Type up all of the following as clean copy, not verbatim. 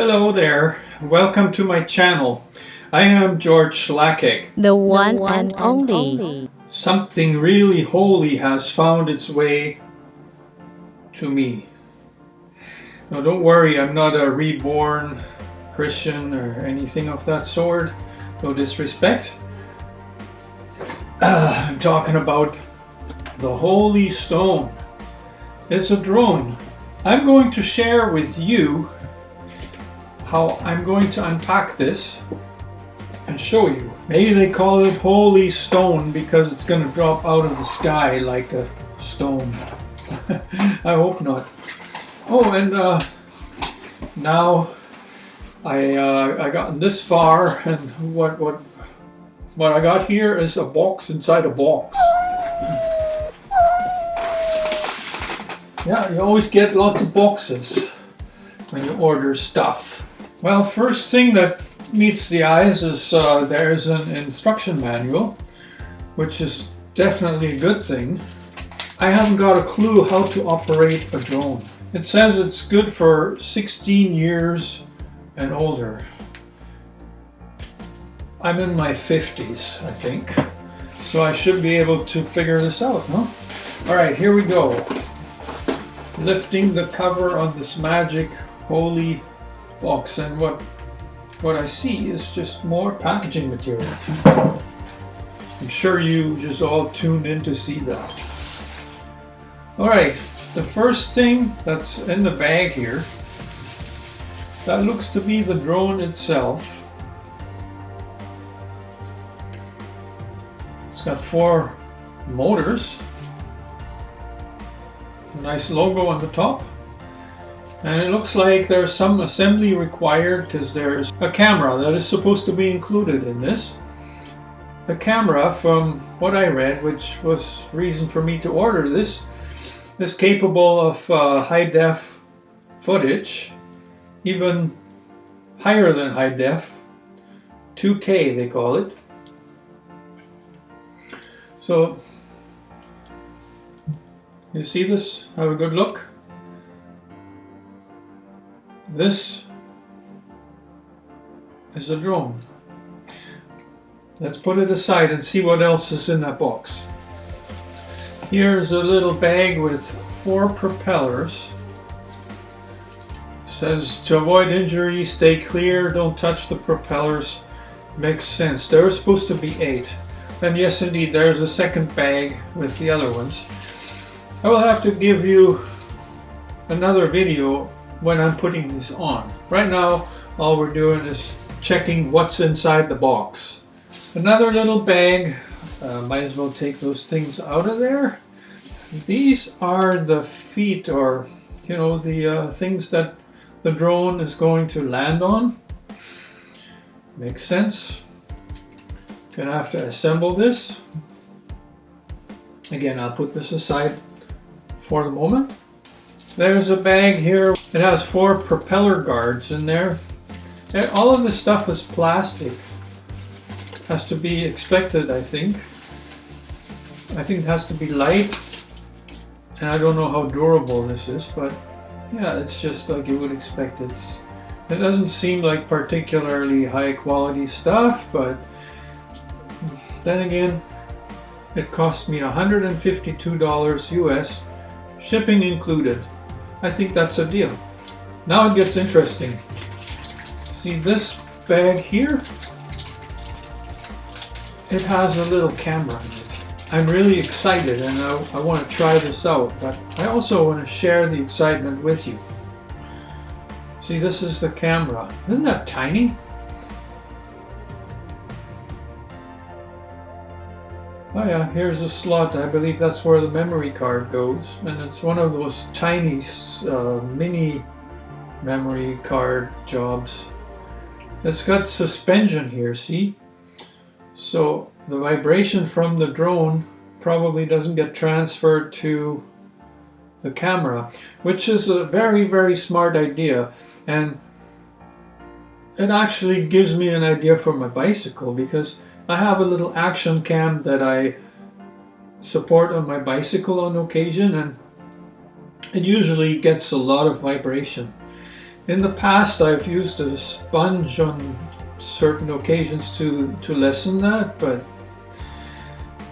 Hello there, welcome to my channel. I am George Schlacek. The one and only. Something really holy has found its way to me. Now don't worry, I'm not a reborn Christian or anything of that sort. No disrespect. I'm talking about the Holy Stone. It's a drone. I'm going to share with you how I'm going to unpack this and show you. Maybe they call it Holy Stone because it's going to drop out of the sky like a stone. I hope not. Oh, and now I got this far, and what I got here is a box inside a box. Yeah, you always get lots of boxes when you order stuff. Well, first thing that meets the eyes is there's an instruction manual, which is definitely a good thing. I haven't got a clue how to operate a drone. It says it's good for 16 years and older. I'm in my 50s, I think, so I should be able to figure this out, no? Alright, here we go. Lifting the cover on this magic holy box, and what I see is just more packaging material. I'm sure you just all tuned in to see that. Alright, the first thing that's in the bag here, that looks to be the drone itself. It's got 4 motors, a nice logo on the top. And it looks like there's some assembly required because there's a camera that is supposed to be included in this. The camera, from what I read, which was reason for me to order this, is capable of high-def footage, even higher than high-def, 2K they call it. So, you see this? Have a good look. This is a drone. Let's put it aside and see what else is in that box. Here's a little bag with 4 propellers. It says to avoid injury, stay clear, don't touch the propellers. Makes sense. There were supposed to be 8. And yes, indeed, there's a second bag with the other ones. I will have to give you another video when I'm putting these on. Right now, all we're doing is checking what's inside the box. Another little bag. Might as well take those things out of there. These are the feet, or you know, the things that the drone is going to land on. Makes sense. Gonna have to assemble this. Again, I'll put this aside for the moment. There's a bag here. It has 4 propeller guards in there. And all of this stuff is plastic. Has to be expected, I think. I think it has to be light. And I don't know how durable this is, but yeah, it's just like you would expect. It doesn't seem like particularly high quality stuff, but then again, it cost me $152 US, shipping included. I think that's a deal. Now it gets interesting. See this bag here? It has a little camera in it. I'm really excited, and I want to try this out, but I also want to share the excitement with you. See, this is the camera. Isn't that tiny? Oh yeah, here's a slot. I believe that's where the memory card goes, and it's one of those tiny mini memory card jobs. It's got suspension here, see? So the vibration from the drone probably doesn't get transferred to the camera, which is a very, very smart idea. And it actually gives me an idea for my bicycle, because I have a little action cam that I support on my bicycle on occasion, and it usually gets a lot of vibration. In the past, I've used a sponge on certain occasions to lessen that, but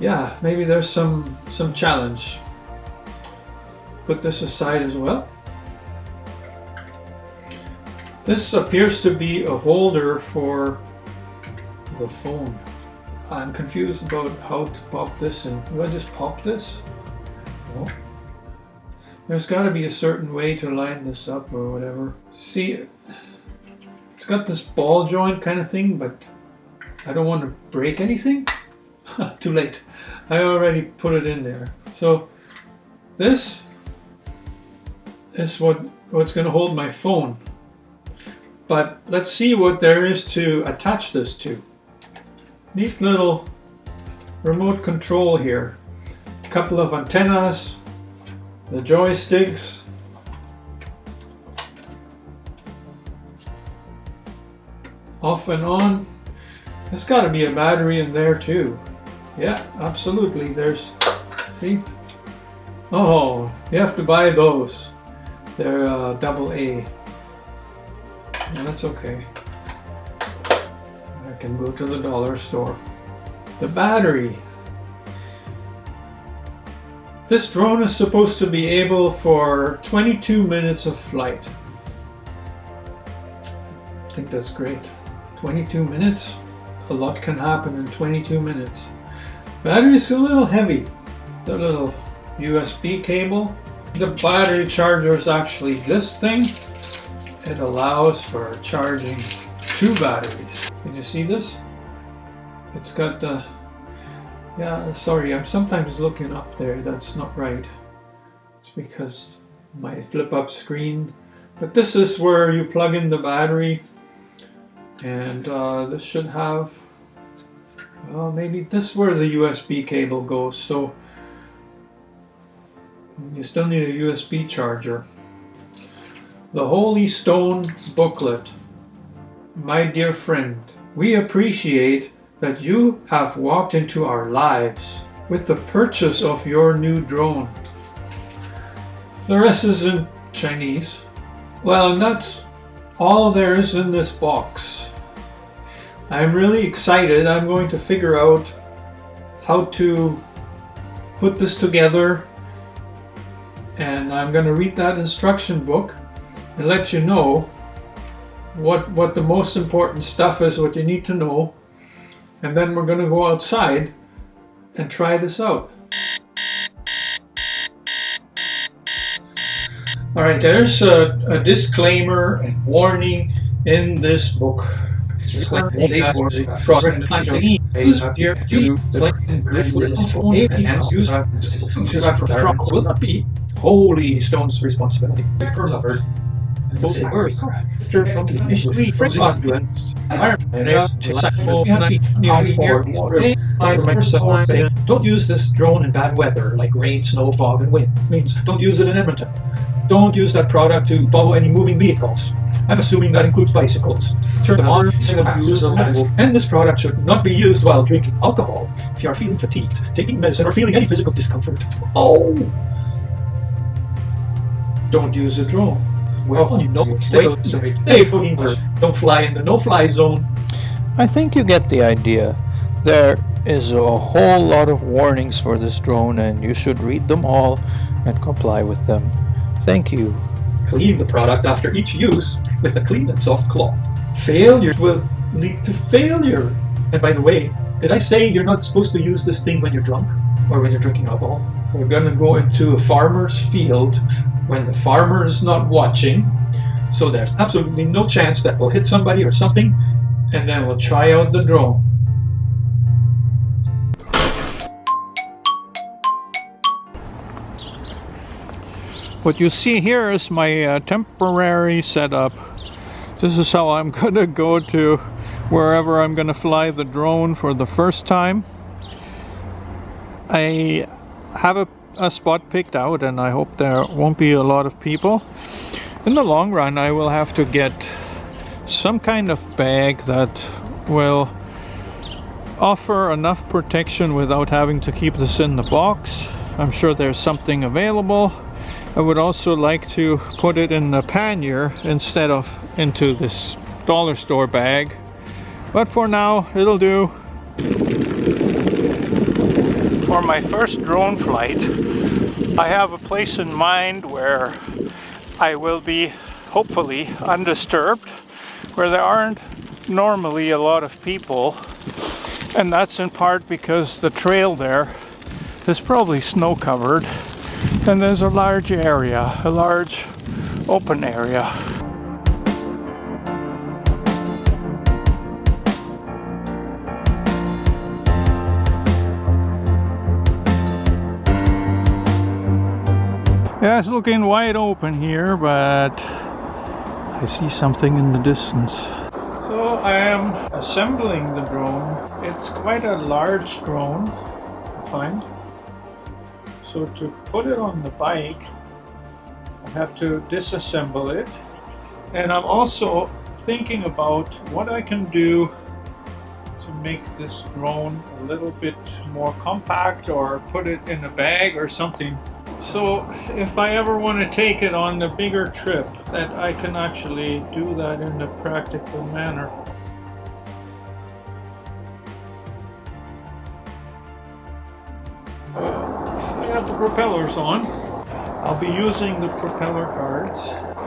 yeah, maybe there's some challenge. Put this aside as well. This appears to be a holder for the phone. I'm confused about how to pop this in. Do I just pop this? No. There's got to be a certain way to line this up or whatever. See, it's got this ball joint kind of thing, but I don't want to break anything. Too late. I already put it in there. So this is what's going to hold my phone. But let's see what there is to attach this to. Neat little remote control here. A couple of antennas, the joysticks, off and on. There's got to be a battery in there too. Yeah, absolutely. There's, see? Oh, you have to buy those. They're AA. No, that's okay. I can go to the dollar store. The battery. This drone is supposed to be able for 22 minutes of flight. I think that's great. 22 minutes? A lot can happen in 22 minutes. Battery is a little heavy. The little USB cable. The battery charger is actually this thing. It allows for charging 2 batteries. Can you see this? It's got the... Yeah, sorry, I'm sometimes looking up there. That's not right. It's because my flip-up screen. But this is where you plug in the battery. And this should have... Well, maybe this is where the USB cable goes. So you still need a USB charger. The Holy Stone booklet. My dear friend, we appreciate that you have walked into our lives with the purchase of your new drone. The rest is in Chinese. Well, and that's all there is in this box. I'm really excited. I'm going to figure out how to put this together, and I'm going to read that instruction book and let you know what the most important stuff is, what you need to know, and then we're going to go outside and try this out. Alright, there's a disclaimer and warning in this book. Will not be Holy Stone's responsibility. Further, initially don't use this drone in bad weather like rain, snow, fog, and wind. Means don't use it in Edmonton. Don't use that product to follow any moving vehicles. I'm assuming that includes bicycles. Turn them on, and this product should not be used while drinking alcohol. If you are feeling fatigued, taking medicine, or feeling any physical discomfort. Oh! Don't use the drone. Well, you know, don't fly in the no-fly zone. I think you get the idea. There is a whole lot of warnings for this drone, and you should read them all and comply with them. Thank you. Clean the product after each use with a clean and soft cloth. Failure will lead to failure. And by the way, did I say you're not supposed to use this thing when you're drunk or when you're drinking alcohol? We're gonna go into a farmer's field when the farmer is not watching, so there's absolutely no chance that we'll hit somebody or something, and then we'll try out the drone. What you see here is my temporary setup. This is how I'm gonna go to wherever I'm gonna fly the drone for the first time. I have a spot picked out, and I hope there won't be a lot of people. In the long run, I will have to get some kind of bag that will offer enough protection without having to keep this in the box. I'm sure there's something available. I would also like to put it in a pannier instead of into this dollar store bag. But for now, it'll do. For my first drone flight, I have a place in mind where I will be hopefully undisturbed, where there aren't normally a lot of people, and that's in part because the trail there is probably snow covered and there's a large area, a large open area. Yeah, it's looking wide open here, but I see something in the distance. So I am assembling the drone. It's quite a large drone, I find. So to put it on the bike, I have to disassemble it. And I'm also thinking about what I can do to make this drone a little bit more compact, or put it in a bag or something. So if I ever want to take it on a bigger trip, that I can actually do that in a practical manner. I have the propellers on. I'll be using the propeller cards.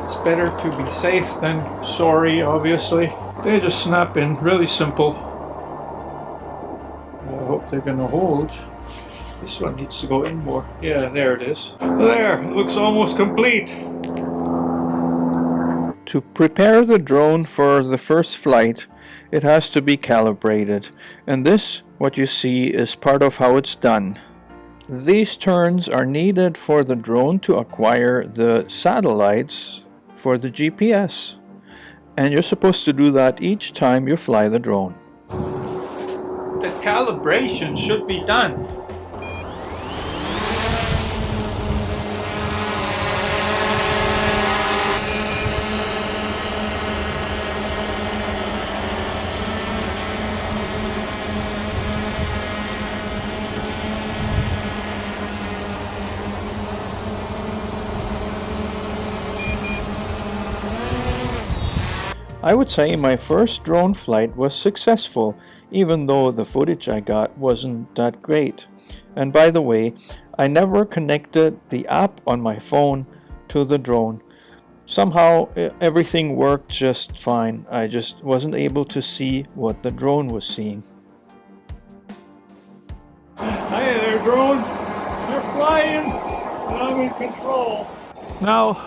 It's better to be safe than sorry, obviously. They just snap in, really simple. I hope they're gonna hold. This one needs to go in more. Yeah, there it is. There, it looks almost complete. To prepare the drone for the first flight, it has to be calibrated. And this, what you see, is part of how it's done. These turns are needed for the drone to acquire the satellites for the GPS. And you're supposed to do that each time you fly the drone. The calibration should be done. I would say my first drone flight was successful, even though the footage I got wasn't that great. And by the way, I never connected the app on my phone to the drone. Somehow everything worked just fine. I just wasn't able to see what the drone was seeing. Hi there, drone. You're flying, and I'm in control. Now,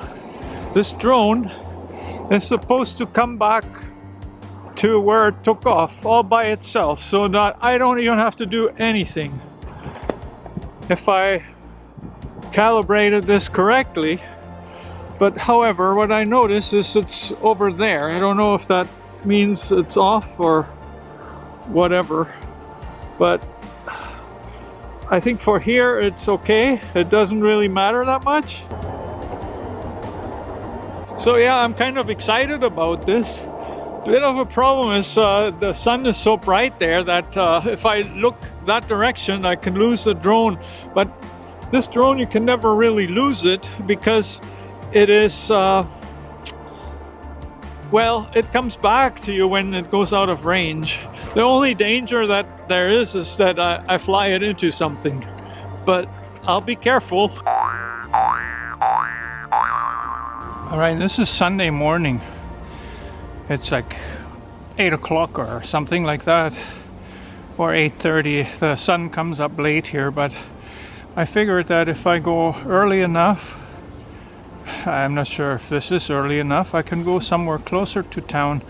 this drone is supposed to come back to where it took off all by itself, so that I don't even have to do anything. If I calibrated this correctly. But however, what I notice is it's over there. I don't know if that means it's off or whatever, but I think for here it's okay. It doesn't really matter that much. So yeah, I'm kind of excited about this. A bit of a problem is the sun is so bright there that if I look that direction I can lose the drone. But this drone, you can never really lose it because it is, well, it comes back to you when it goes out of range. The only danger that there is that I fly it into something. But I'll be careful. Alright, this is Sunday morning. It's like 8 o'clock or something like that, or 8:30. The sun comes up late here, but I figured that if I go early enough, I'm not sure if this is early enough, I can go somewhere closer to town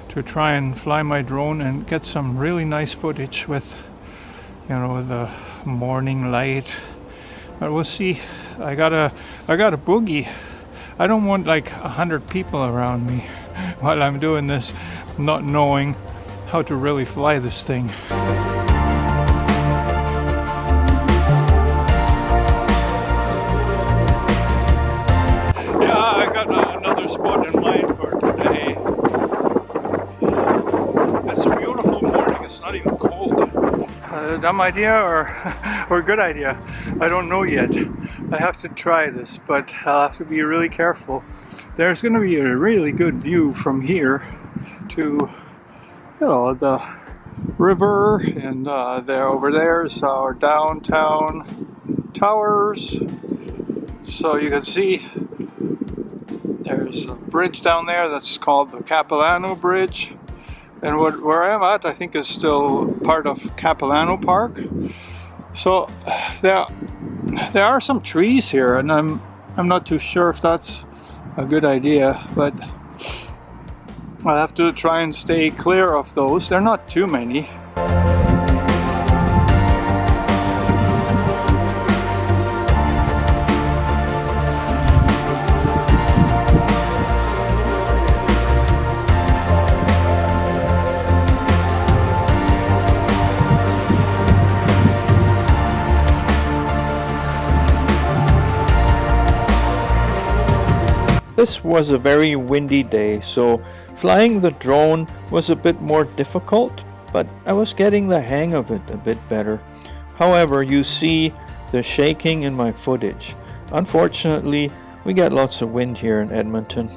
to try and fly my drone and get some really nice footage with, you know, the morning light. But we'll see. I got a boogie. I don't want like 100 people around me while I'm doing this, not knowing how to really fly this thing. Yeah, I got another spot in mind for today. It's a beautiful morning, it's not even cold. Dumb idea or good idea? I don't know yet. I have to try this, but I'll have to be really careful. There's going to be a really good view from here to, the river, and there over there is our downtown towers. So you can see there's a bridge down there that's called the Capilano Bridge. And where I'm at, I think, is still part of Capilano Park. So there are some trees here, and I'm not too sure if that's a good idea, but I'll have to try and stay clear of those. They're not too many. This was a very windy day, so flying the drone was a bit more difficult, but I was getting the hang of it a bit better. However, you see the shaking in my footage. Unfortunately, we get lots of wind here in Edmonton.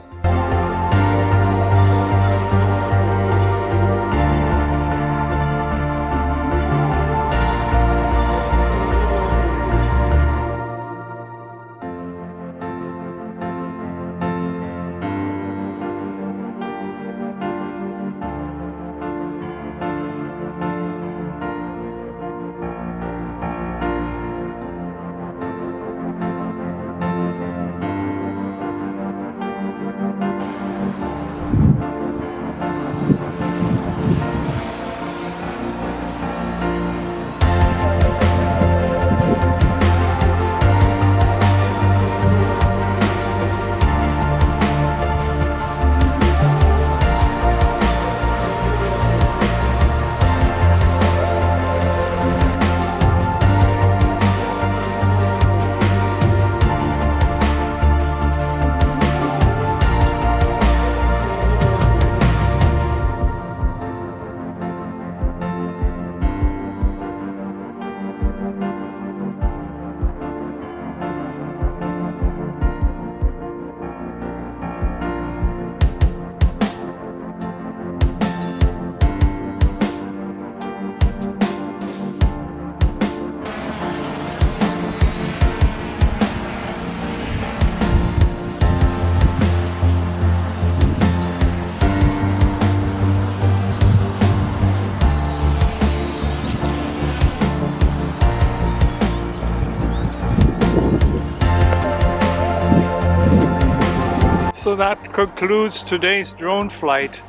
So that concludes today's drone flight.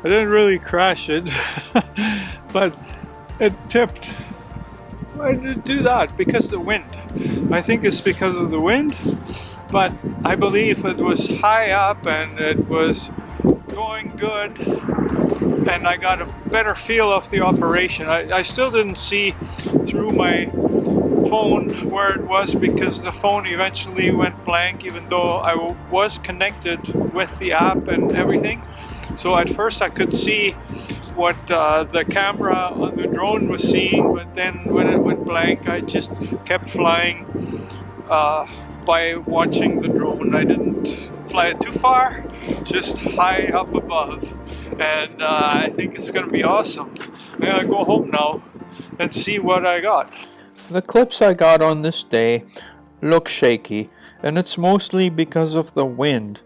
I didn't really crash it, but it tipped. Why did it do that? Because of the wind. I think it's because of the wind, but I believe it was high up and it was going good, and I got a better feel of the operation. I still didn't see through my phone where it was because the phone eventually went blank, even though I was connected with the app and everything. So at first I could see what the camera on the drone was seeing, but then when it went blank I just kept flying by watching the drone. I didn't fly it too far, just high up above, and I think it's gonna be awesome. I'm gonna go home now and see what I got. The clips I got on this day look shaky, and it's mostly because of the wind,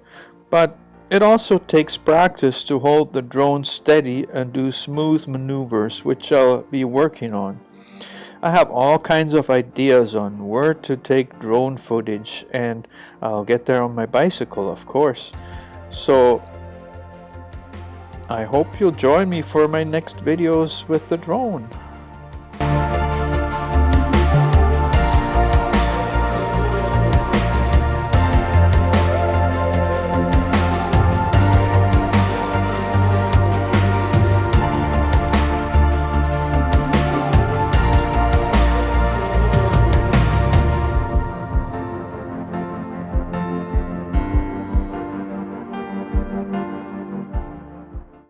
but it also takes practice to hold the drone steady and do smooth maneuvers, which I'll be working on. I have all kinds of ideas on where to take drone footage, and I'll get there on my bicycle, of course. So I hope you'll join me for my next videos with the drone.